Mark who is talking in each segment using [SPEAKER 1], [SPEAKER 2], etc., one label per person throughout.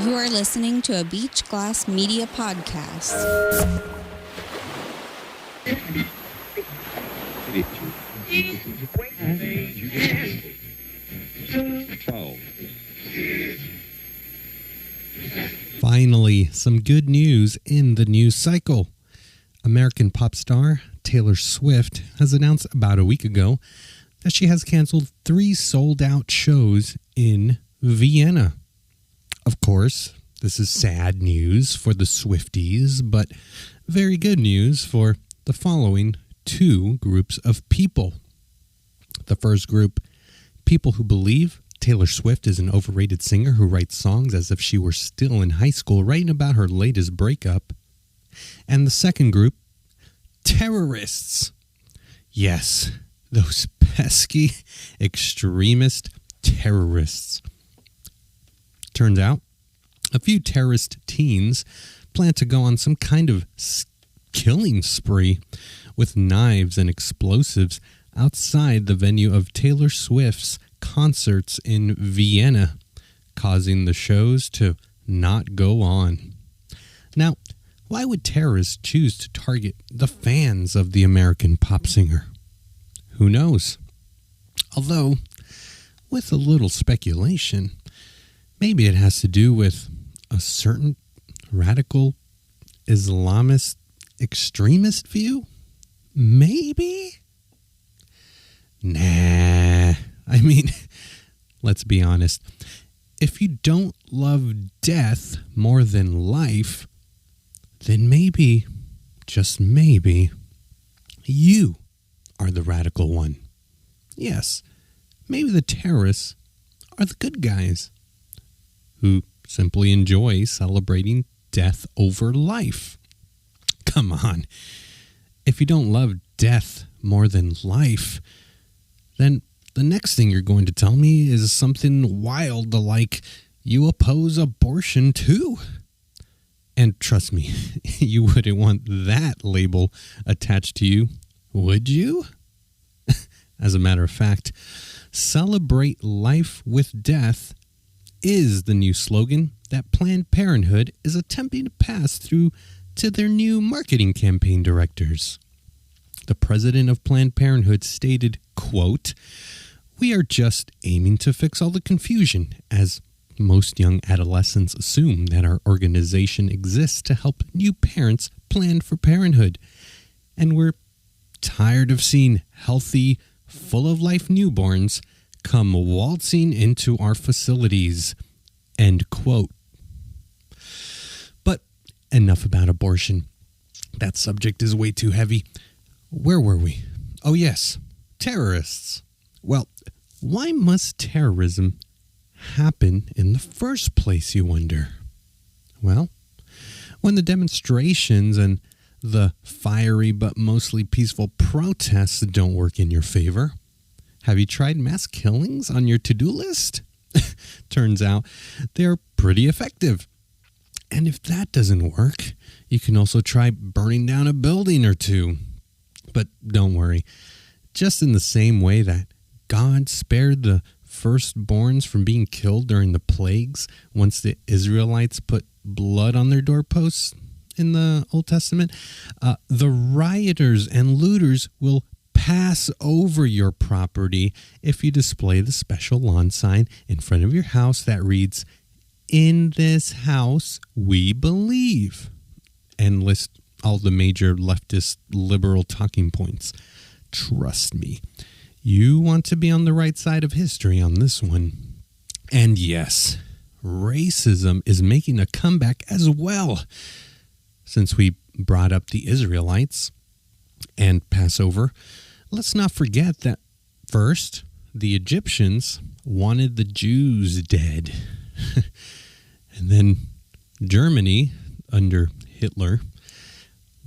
[SPEAKER 1] You are listening to a BeachGlass Media podcast.
[SPEAKER 2] Finally, some good news in the news cycle. American pop star Taylor Swift has announced about a week ago that she has canceled 3 sold-out shows in Vienna. Of course, this is sad news for the Swifties, but very good news for the following 2 groups of people. The first group, people who believe Taylor Swift is an overrated singer who writes songs as if she were still in high school writing about her latest breakup. And the second group, terrorists. Yes, those pesky extremist terrorists. Turns out, a few terrorist teens plan to go on some kind of killing spree with knives and explosives outside the venue of Taylor Swift's concerts in Vienna, causing the shows to not go on. Now, why would terrorists choose to target the fans of the American pop singer? Who knows? Although, with a little speculation, maybe it has to do with a certain radical Islamist extremist view? Maybe? Nah. I mean, let's be honest. If you don't love death more than life, then maybe, just maybe, you are the radical one. Yes, maybe the terrorists are the good guys who simply enjoy celebrating death over life. Come on. If you don't love death more than life, then the next thing you're going to tell me is something wild like you oppose abortion too. And trust me, you wouldn't want that label attached to you, would you? As a matter of fact, celebrate life with death is the new slogan that Planned Parenthood is attempting to pass through to their new marketing campaign directors. The president of Planned Parenthood stated, quote, "We are just aiming to fix all the confusion, as most young adolescents assume that our organization exists to help new parents plan for parenthood. And we're tired of seeing healthy, full-of-life newborns come waltzing into our facilities." End quote. But enough about abortion. That subject is way too heavy. Where were we? Oh yes, terrorists. Well, why must terrorism happen in the first place, you wonder? Well, when the demonstrations and the fiery but mostly peaceful protests don't work in your favor, have you tried mass killings on your to-do list? Turns out they're pretty effective. And if that doesn't work, you can also try burning down a building or two. But don't worry. Just in the same way that God spared the firstborns from being killed during the plagues once the Israelites put blood on their doorposts in the Old Testament, the rioters and looters will pass over your property if you display the special lawn sign in front of your house that reads, "In this house we believe," and list all the major leftist liberal talking points. Trust me, you want to be on the right side of history on this one. And yes, racism is making a comeback as well. Since we brought up the Israelites and Passover, let's not forget that first, the Egyptians wanted the Jews dead. And then Germany, under Hitler,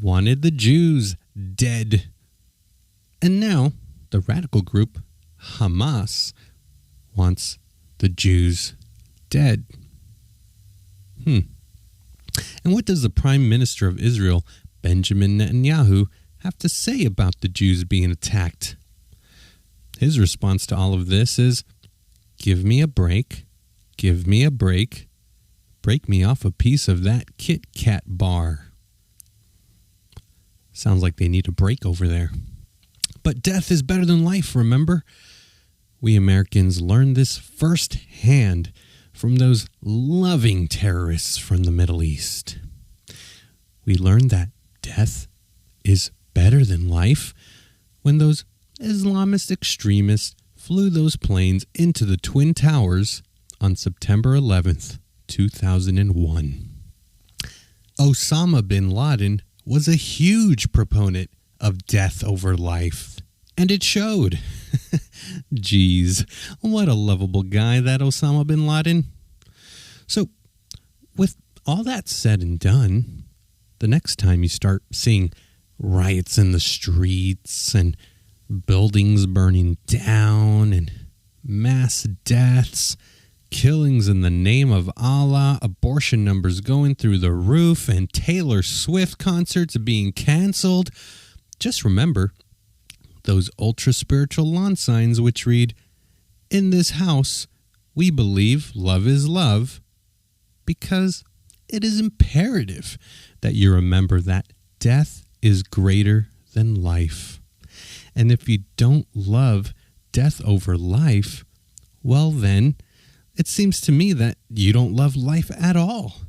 [SPEAKER 2] wanted the Jews dead. And now the radical group Hamas wants the Jews dead. And what does the Prime Minister of Israel, Benjamin Netanyahu, have to say about the Jews being attacked? His response to all of this is, give me a break, break me off a piece of that Kit Kat bar. Sounds like they need a break over there. But death is better than life, remember? We Americans learned this firsthand from those loving terrorists from the Middle East. We learned that death is better than life when those Islamist extremists flew those planes into the Twin Towers on September 11th, 2001. Osama bin Laden was a huge proponent of death over life, and it showed. Geez, what a lovable guy, that Osama bin Laden. So, with all that said and done, the next time you start seeing riots in the streets and buildings burning down and mass deaths, killings in the name of Allah, abortion numbers going through the roof, and Taylor Swift concerts being canceled, just remember those ultra-spiritual lawn signs which read, "In this house, we believe love is love," because it is imperative that you remember that death is greater than life. And if you don't love death over life, well then, it seems to me that you don't love life at all.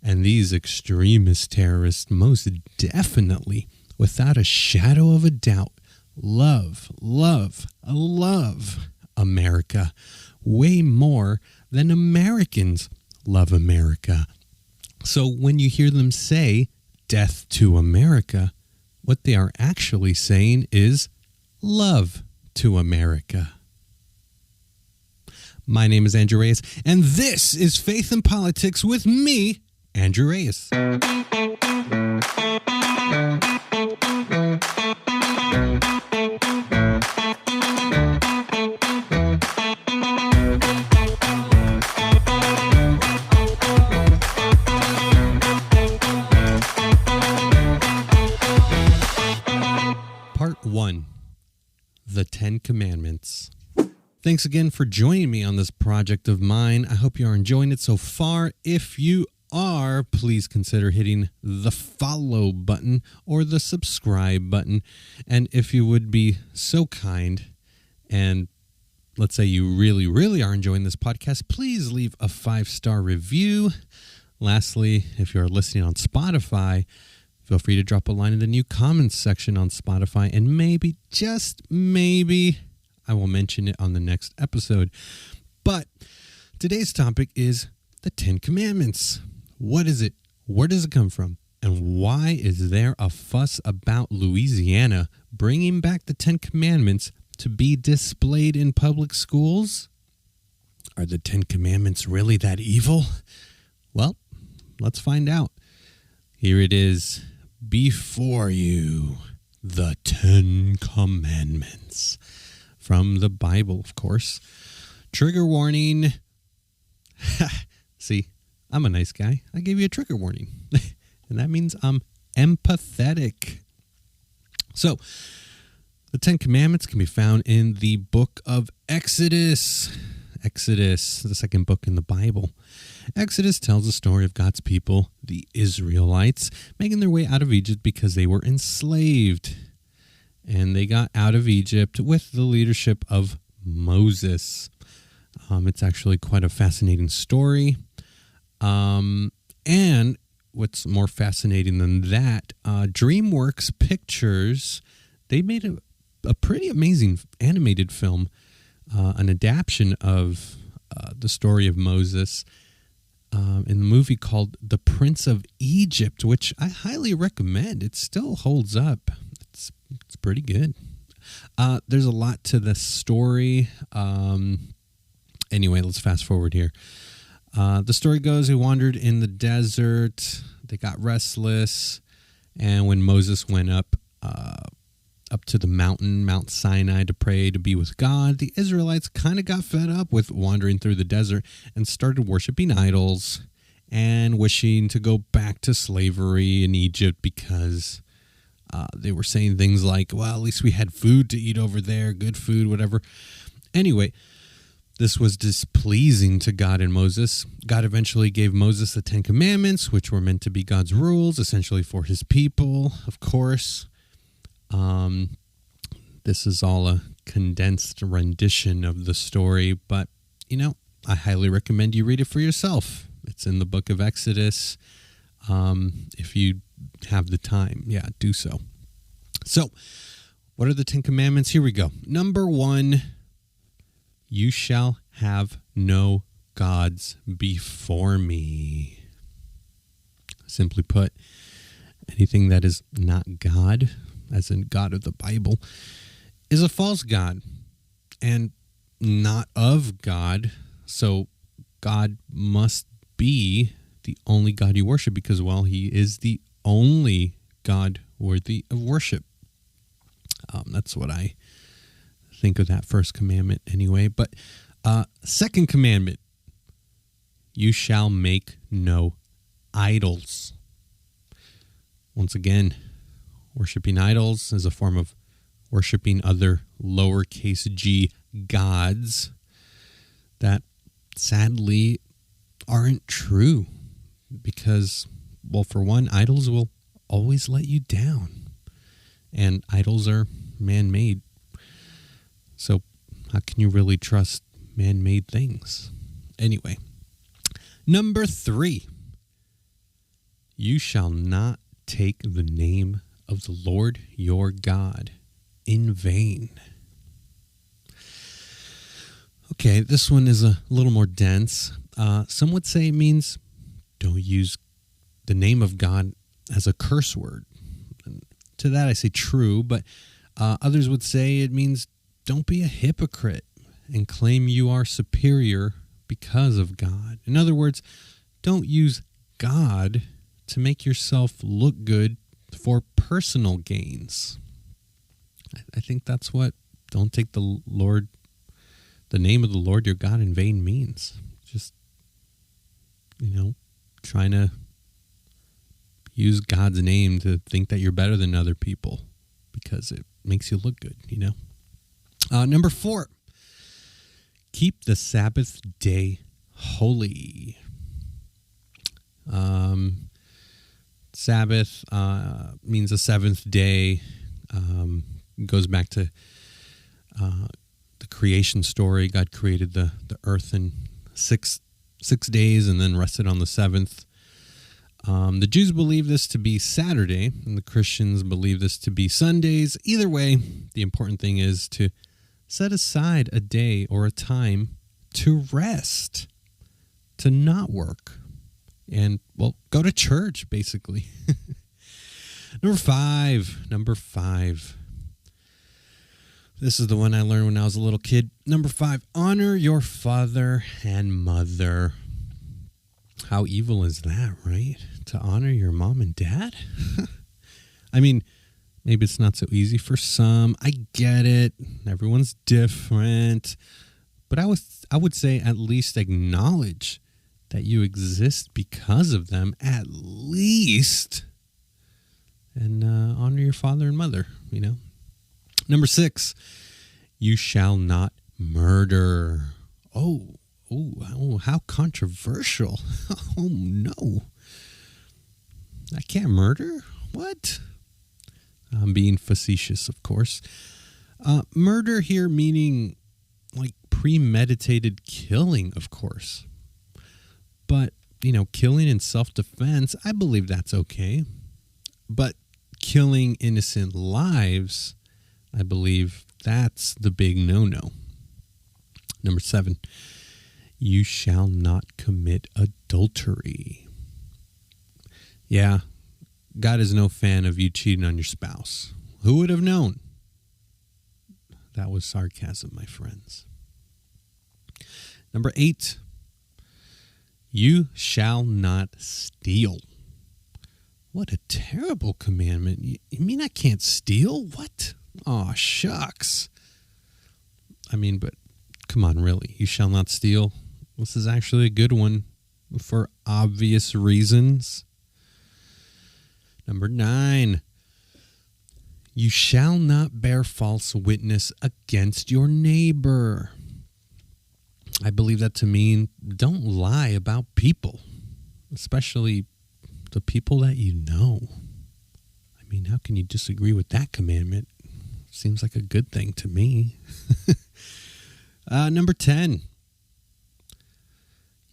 [SPEAKER 2] And these extremist terrorists most definitely, without a shadow of a doubt, love America way more than Americans love America. So when you hear them say death to America, what they are actually saying is love to America. My name is Andrew Reyes, and this is Faith in Politics with me, Andrew Reyes. Part 1, The 10 Commandments. Thanks again for joining me on this project of mine. I hope you are enjoying it so far. If you are, please consider hitting the follow button or the subscribe button. And if you would be so kind, and let's say you really, really are enjoying this podcast, please leave a 5-star review. Lastly, if you're listening on Spotify, feel free to drop a line in the new comments section on Spotify, and maybe, just maybe, I will mention it on the next episode. But today's topic is the 10 Commandments. What is it? Where does it come from? And why is there a fuss about Louisiana bringing back the 10 Commandments to be displayed in public schools? Are the 10 Commandments really that evil? Well, let's find out. Here it is. Before you, the 10 Commandments. From the Bible, of course. Trigger warning. See, I'm a nice guy. I gave you a trigger warning. And that means I'm empathetic. So, the 10 Commandments can be found in the book of Exodus. Exodus, the second book in the Bible. Exodus tells the story of God's people, the Israelites, making their way out of Egypt because they were enslaved. And they got out of Egypt with the leadership of Moses. It's actually quite a fascinating story. And what's more fascinating than that, DreamWorks Pictures, they made a pretty amazing animated film, an adaptation of the story of Moses in the movie called The Prince of Egypt, which I highly recommend. It still holds up. It's pretty good. There's a lot to this story. Anyway, let's fast forward here. The story goes, he wandered in the desert. They got restless. And when Moses went up to the mountain, Mount Sinai, to pray to be with God, the Israelites kind of got fed up with wandering through the desert and started worshiping idols and wishing to go back to slavery in Egypt because they were saying things like, well, at least we had food to eat over there, good food, whatever. Anyway, This was displeasing to God and Moses. God eventually gave Moses the Ten Commandments, which were meant to be God's rules, essentially for his people, of course. This is all a condensed rendition of the story, but, I highly recommend you read it for yourself. It's in the book of Exodus. If you have the time, do so. So, what are the Ten Commandments? Here we go. Number 1, you shall have no gods before me. Simply put, anything that is not God, as in God of the Bible, is a false god and not of God. So God must be the only God you worship because, he is the only God worthy of worship. That's what I think of that first commandment anyway. But second commandment, you shall make no idols. Once again, worshiping idols is a form of worshiping other lowercase g gods that sadly aren't true because, for one, idols will always let you down, and idols are man-made. So how can you really trust man-made things? Anyway, number 3, you shall not take the name of the Lord your God in vain. Okay, this one is a little more dense. Some would say it means don't use the name of God as a curse word. And to that I say true, but others would say it means don't be a hypocrite and claim you are superior because of God. In other words, don't use God to make yourself look good for personal gains. I think that's what don't take the name of the Lord your God in vain means. Just, trying to use God's name to think that you're better than other people because it makes you look good, Number 4, keep the Sabbath day holy. Sabbath means the seventh day. Goes back to the creation story. God created the earth in six days and then rested on the seventh. The Jews believe this to be Saturday, and the Christians believe this to be Sundays. Either way, the important thing is to set aside a day or a time to rest, to not work, and, go to church, basically. Number five. This is the one I learned when I was a little kid. Number 5, honor your father and mother. How evil is that, right? To honor your mom and dad? I mean, maybe it's not so easy for some. I get it. Everyone's different. But I would say at least acknowledge that you exist because of them, at least. And honor your father and mother, Number 6, you shall not murder. Oh, how controversial. Oh, no. I can't murder? What? I'm being facetious, of course. Murder here meaning like premeditated killing, of course. But, killing in self-defense, I believe that's okay. But killing innocent lives, I believe that's the big no-no. Number 7, you shall not commit adultery. Yeah, God is no fan of you cheating on your spouse. Who would have known? That was sarcasm, my friends. Number 8, you shall not steal. What a terrible commandment. You mean I can't steal? What? Aw, shucks. But come on, really. You shall not steal. This is actually a good one for obvious reasons. Number 9, you shall not bear false witness against your neighbor. I believe that to mean don't lie about people, especially the people that you know. I mean, how can you disagree with that commandment? Seems like a good thing to me. Number 10,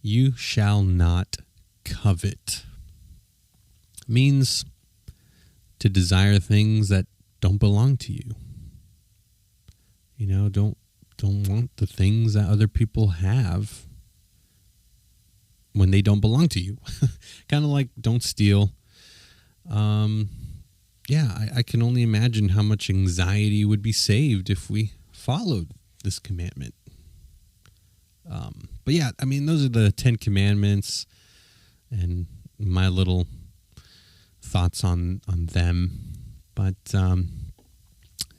[SPEAKER 2] you shall not covet. Means to desire things that don't belong to you. You know, don't want the things that other people have when they don't belong to you. Kind of like don't steal. I can only imagine how much anxiety would be saved if we followed this commandment. But yeah, I mean, those are the 10 commandments and my little thoughts on them. But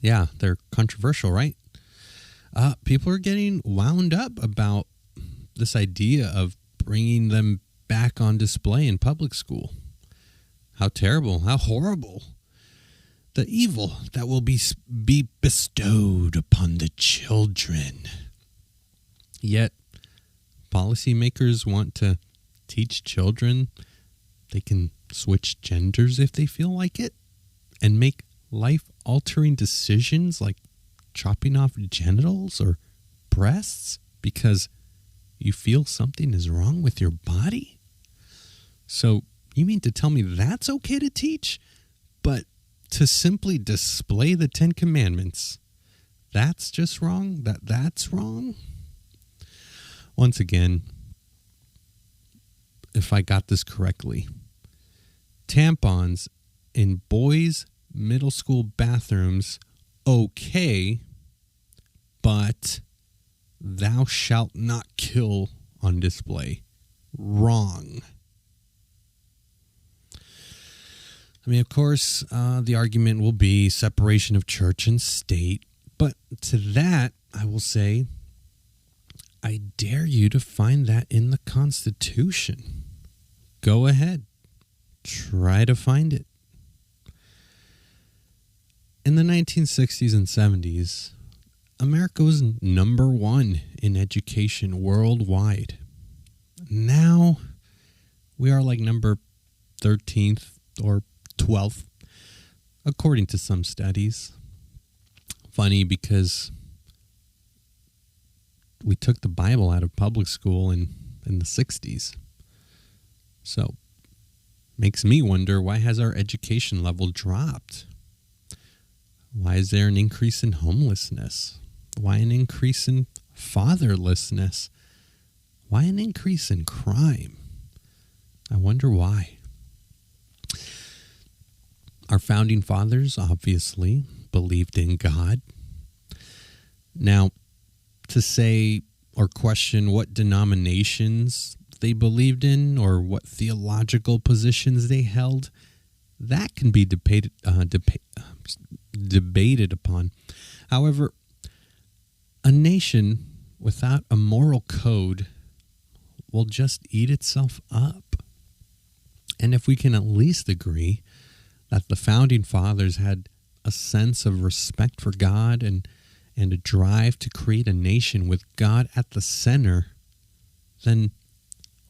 [SPEAKER 2] yeah, they're controversial, right? People are getting wound up about this idea of bringing them back on display in public school. How terrible, how horrible. The evil that will be bestowed upon the children. Yet, policymakers want to teach children they can switch genders if they feel like it and make life-altering decisions like chopping off genitals or breasts because you feel something is wrong with your body? So you mean to tell me that's okay to teach? But to simply display the 10 commandments, that's just wrong? That's wrong? Once again, if I got this correctly, tampons in boys' middle school bathrooms, okay, but thou shalt not kill on display. Wrong. I mean, of course, the argument will be separation of church and state. But to that, I will say, I dare you to find that in the Constitution. Go ahead. Try to find it. In the 1960s and 70s, America was number one in education worldwide. Now, we are like number 13th or 12th, according to some studies. Funny because we took the Bible out of public school in the 60s. So, makes me wonder, why has our education level dropped? Why is there an increase in homelessness? Why an increase in fatherlessness? Why an increase in crime? I wonder why. Our founding fathers obviously believed in God. Now, to say or question what denominations they believed in or what theological positions they held, that can be debated upon. However, a nation without a moral code will just eat itself up. And if we can at least agree that the founding fathers had a sense of respect for God and a drive to create a nation with God at the center, then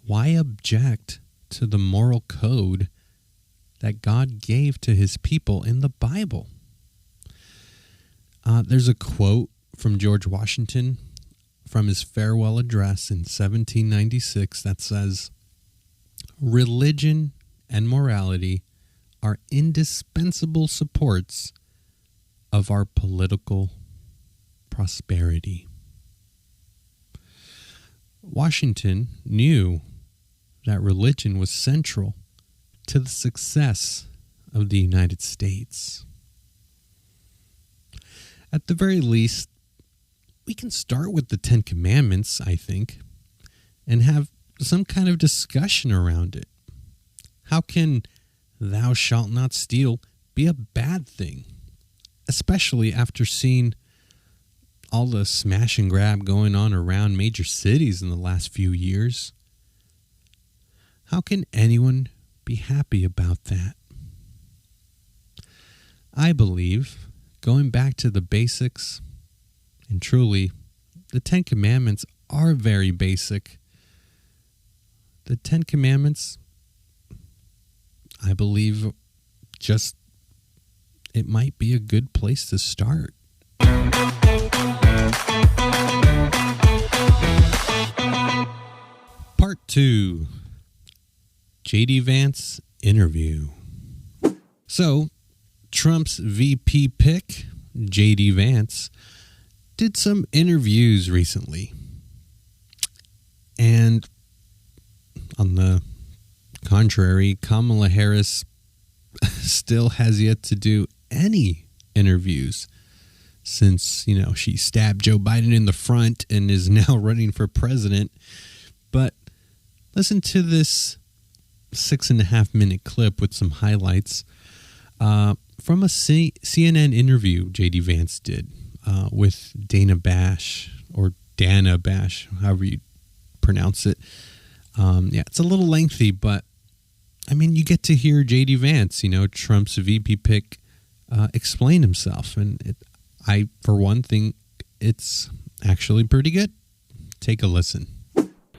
[SPEAKER 2] why object to the moral code that God gave to his people in the Bible? There's a quote from George Washington from his farewell address in 1796 that says, "Religion and morality are indispensable supports of our political prosperity." Washington knew that religion was central to the success of the United States. At the very least, we can start with the 10 Commandments, I think, and have some kind of discussion around it. How can "thou shalt not steal" be a bad thing, especially after seeing all the smash and grab going on around major cities in the last few years? How can anyone be happy about that? I believe, going back to the basics, and truly, the 10 Commandments are very basic. The 10 Commandments, I believe, just it might be a good place to start. Part 2. JD Vance interview. So, Trump's VP pick, JD Vance, did some interviews recently. And on the contrary, Kamala Harris still has yet to do any interviews since, she stabbed Joe Biden in the front and is now running for president. But listen to this 6.5-minute clip with some highlights from a CNN interview JD Vance did with Dana Bash, or Dana Bash, however you pronounce it. It's a little lengthy, but you get to hear JD Vance, Trump's VP pick, explain himself. And I, for one, think it's actually pretty good. Take a listen.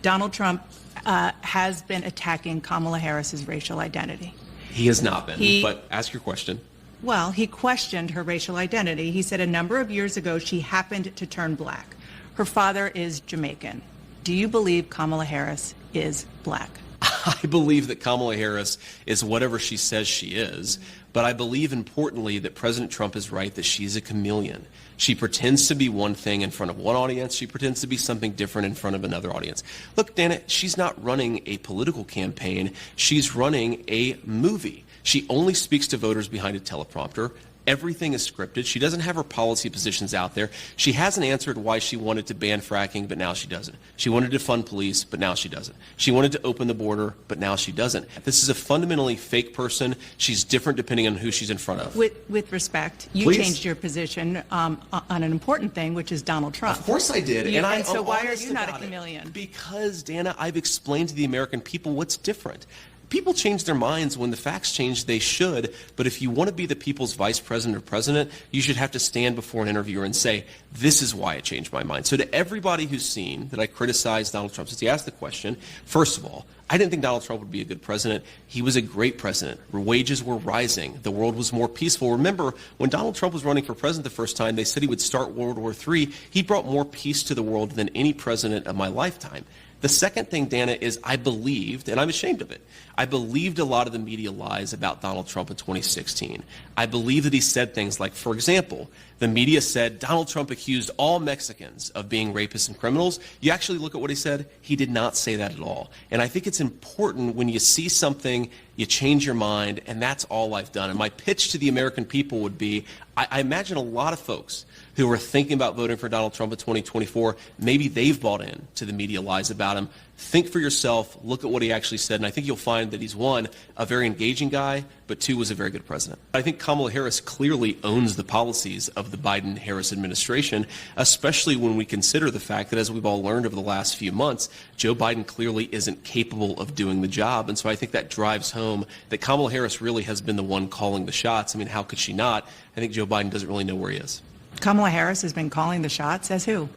[SPEAKER 3] Donald Trump has been attacking Kamala Harris's racial identity.
[SPEAKER 4] He has not been, but ask your question.
[SPEAKER 3] Well, he questioned her racial identity. He said a number of years ago she happened to turn black. Her father is Jamaican. Do you believe Kamala Harris is black?
[SPEAKER 4] I believe that Kamala Harris is whatever she says she is, but I believe importantly that President Trump is right that she's a chameleon. She pretends to be one thing in front of one audience. She pretends to be something different in front of another audience. Look, Dana, she's not running a political campaign. She's running a movie. She only speaks to voters behind a teleprompter. Everything is scripted. She doesn't have her policy positions out there. She hasn't answered why she wanted to ban fracking, but now she doesn't. She wanted to fund police, but now she doesn't. She wanted to open the border, but now she doesn't. This is a fundamentally fake person. She's different depending on who she's in front of.
[SPEAKER 3] With respect, you
[SPEAKER 4] Please.
[SPEAKER 3] Changed your position on an important thing, which is Donald Trump.
[SPEAKER 4] Of course I did.
[SPEAKER 3] And so why are you not a chameleon?
[SPEAKER 4] Because, Dana, I've explained to the American people what's different. People change their minds when the facts change. They should. But if you want to be the people's vice president or president, you should have to stand before an interviewer and say, this is why I changed my mind. So to everybody who's seen that I criticized Donald Trump, since he asked the question, first of all, I didn't think Donald Trump would be a good president. He was a great president. Wages were rising. The world was more peaceful. Remember, when Donald Trump was running for president the first time, they said he would start World War III. He brought more peace to the world than any president of my lifetime. The second thing, Dana, is I believed, and I'm ashamed of it, I believed a lot of the media lies about Donald Trump in 2016. I believe that he said things like, for example, the media said Donald Trump accused all Mexicans of being rapists and criminals. You actually look at what he said, he did not say that at all. And I think it's important when you see something, you change your mind, and that's all I've done. And my pitch to the American people would be, I imagine a lot of folks who are thinking about voting for Donald Trump in 2024, maybe they've bought in to the media lies about him. Think for yourself, look at what he actually said, and I think you'll find that he's, one, a very engaging guy, but two, was a very good president. I think Kamala Harris clearly owns the policies of the Biden-Harris administration, especially when we consider the fact that, as we've all learned over the last few months, Joe Biden clearly isn't capable of doing the job, and so I think that drives home that Kamala Harris really has been the one calling the shots. I mean, how could she not? I think Joe Biden doesn't really know where he is.
[SPEAKER 3] Kamala Harris has been calling the shots. As who?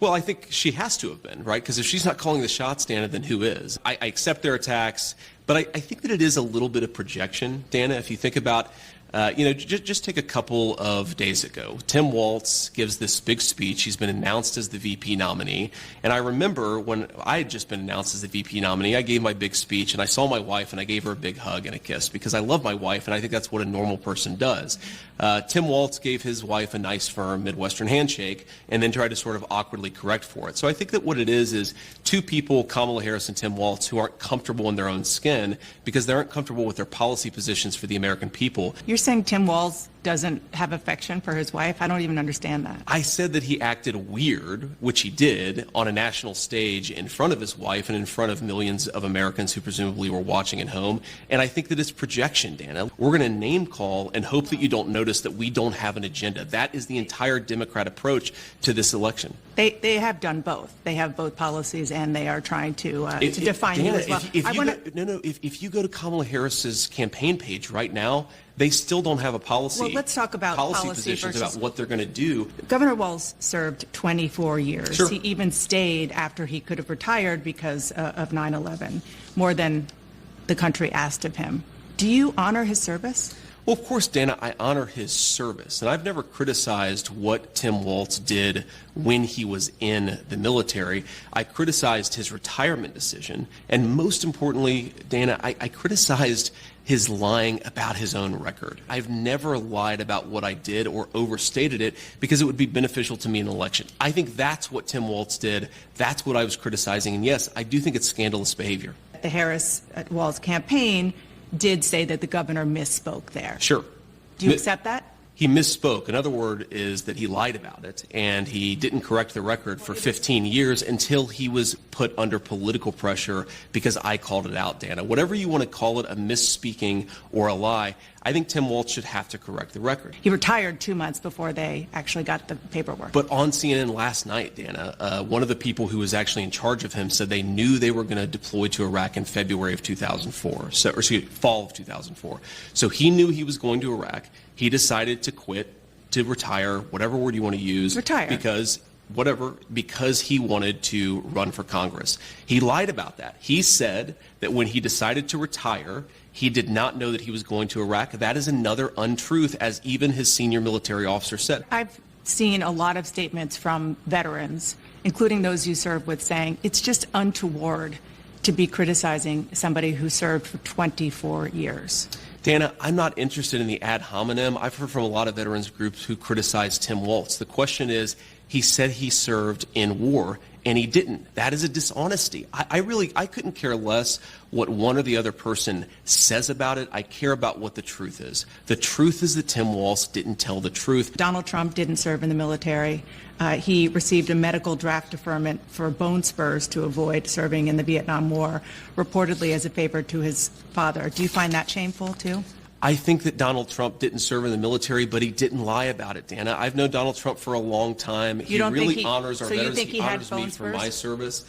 [SPEAKER 4] Well, I think she has to have been, right? Because if she's not calling the shots, Dana, then who is? I accept their attacks, but I think that it is a little bit of projection, Dana. If you think about, just take a couple of days ago. Tim Walz gives this big speech. He's been announced as the VP nominee. And I remember when I had just been announced as the VP nominee, I gave my big speech, and I saw my wife, and I gave her a big hug and a kiss because I love my wife, and I think that's what a normal person does. Tim Walz gave his wife a nice, firm Midwestern handshake and then tried to sort of awkwardly correct for it. So I think that what it is two people, Kamala Harris and Tim Walz, who aren't comfortable in their own skin because they aren't comfortable with their policy positions for the American people.
[SPEAKER 3] You're saying Tim Walz doesn't have affection for his wife? I don't even understand that.
[SPEAKER 4] I said that he acted weird, which he did, on a national stage in front of his wife and in front of millions of Americans who presumably were watching at home. And I think that it's projection, Dana. We're going to name call and hope that you don't notice that we don't have an agenda. That is the entire Democrat approach to this election.
[SPEAKER 3] They have done both. They have both policies, and they are trying to define
[SPEAKER 4] Dana,
[SPEAKER 3] you as well.
[SPEAKER 4] If you go to Kamala Harris's campaign page right now, they still don't have a policy.
[SPEAKER 3] let's talk about policy
[SPEAKER 4] positions
[SPEAKER 3] versus
[SPEAKER 4] about what they're going to do.
[SPEAKER 3] Governor Walz served 24 years.
[SPEAKER 4] Sure.
[SPEAKER 3] He even stayed after he could have retired because of 9/11, more than the country asked of him. Do you honor his service?
[SPEAKER 4] Well, of course, Dana, I honor his service, and I've never criticized what Tim Walz did when he was in the military. I criticized his retirement decision, and most importantly, Dana, I criticized his lying about his own record. I've never lied about what I did or overstated it because it would be beneficial to me in an election. I think that's what Tim Walz did. That's what I was criticizing, and yes, I do think it's scandalous behavior.
[SPEAKER 3] The Harris-Walz campaign did say that the governor misspoke there.
[SPEAKER 4] Sure.
[SPEAKER 3] Do you accept that?
[SPEAKER 4] He misspoke. Another word is that he lied about it, and he didn't correct the record for 15 years until he was put under political pressure because I called it out, Dana. Whatever you want to call it, a misspeaking or a lie, I think Tim Walz should have to correct the record.
[SPEAKER 3] He retired 2 months before they actually got the paperwork.
[SPEAKER 4] But on CNN last night, Dana, one of the people who was actually in charge of him said they knew they were going to deploy to Iraq in February of 2004, fall of 2004. So he knew he was going to Iraq. He decided to quit, to retire, whatever word you want to use.
[SPEAKER 3] Retire.
[SPEAKER 4] Because he wanted to run for Congress. He lied about that. He said that when he decided to retire, he did not know that he was going to Iraq. That is another untruth, as even his senior military officer said.
[SPEAKER 3] I've seen a lot of statements from veterans, including those you served with, saying it's just untoward to be criticizing somebody who served for 24 years.
[SPEAKER 4] Dana, I'm not interested in the ad hominem. I've heard from a lot of veterans groups who criticize Tim Walz. The question is, he said he served in war, and he didn't. That is a dishonesty. I couldn't care less what one or the other person says about it. I care about what the truth is. The truth is that Tim Walz didn't tell the truth.
[SPEAKER 3] Donald Trump didn't serve in the military. He received a medical draft deferment for bone spurs to avoid serving in the Vietnam War, reportedly as a favor to his father. Do you find that shameful, too?
[SPEAKER 4] I think that Donald Trump didn't serve in the military, but he didn't lie about it, Dana. I've known Donald Trump for a long time. He really honors our veterans. He honors me for my service.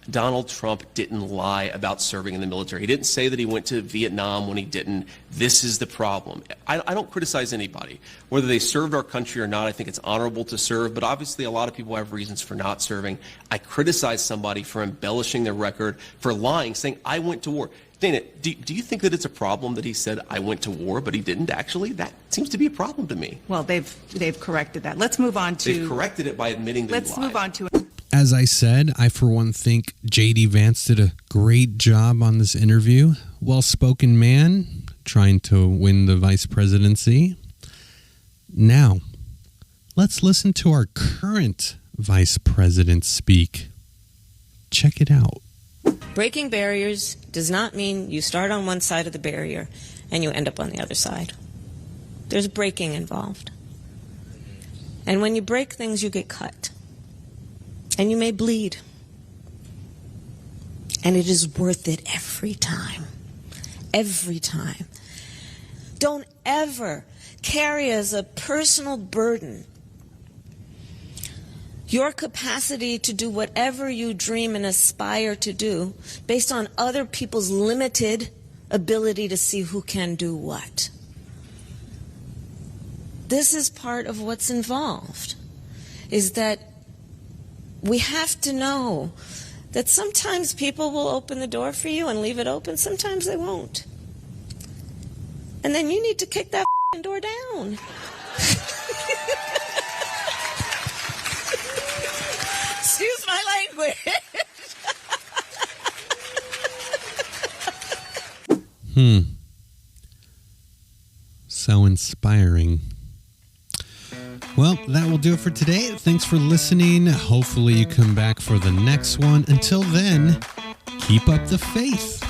[SPEAKER 4] Donald Trump didn't lie about serving in the military. He didn't say that he went to Vietnam when he didn't. This is the problem. I don't criticize anybody. Whether they served our country or not, I think it's honorable to serve, but obviously a lot of people have reasons for not serving. I criticize somebody for embellishing their record, for lying, saying, I went to war. Dana, do you think that it's a problem that he said, I went to war, but he didn't actually? That seems to be a problem to me.
[SPEAKER 3] Well, they've corrected that. Let's move on to...
[SPEAKER 4] They've corrected it by admitting that
[SPEAKER 3] Let's move on to...
[SPEAKER 2] As I said, I for one think JD Vance did a great job on this interview. Well-spoken man, trying to win the vice presidency. Now, let's listen to our current vice president speak. Check it out.
[SPEAKER 5] Breaking barriers does not mean you start on one side of the barrier and you end up on the other side. There's breaking involved. And when you break things, you get cut. And you may bleed. And it is worth it every time. Every time. Don't ever carry as a personal burden your capacity to do whatever you dream and aspire to do based on other people's limited ability to see who can do what. This is part of what's involved, is that we have to know that sometimes people will open the door for you and leave it open, sometimes they won't. And then you need to kick that door down. Excuse my language.
[SPEAKER 2] So inspiring. Well, that will do it for today. Thanks for listening. Hopefully you come back for the next one. Until then, keep up the faith.